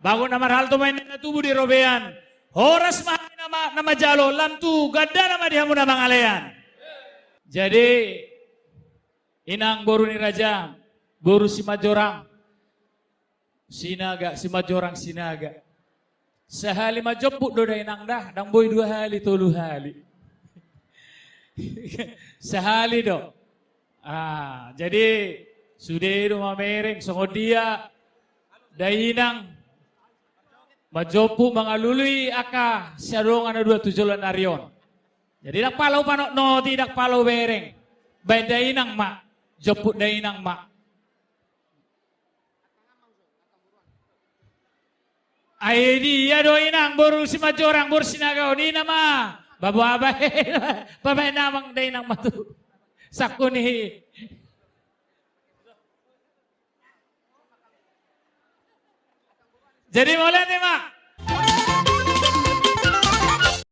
Bago na marhal to may natubo di robean. Horas mahal nama jalo, lantu, gada nama dia muna mangalayan. Jadi, inang boru ni raja, boru si majorang, sinaga, si majorang sinaga. Sehali majopuk do inang dah, dang boy 2 hali, 3 hali. Sehali do. Jadi, sudah rumah mereng, songodia, dainang, majopu mangalului aka siarong ana 27 narion. Jadi dak palau panok no tidak palau bereng. Baik dainang mak, joput dainang mak. Ai dia do inang boru si majorang bor sinagao ni nama. Babu abai babai namang dainang matu. Sakuni. Jadi mulai nih mak.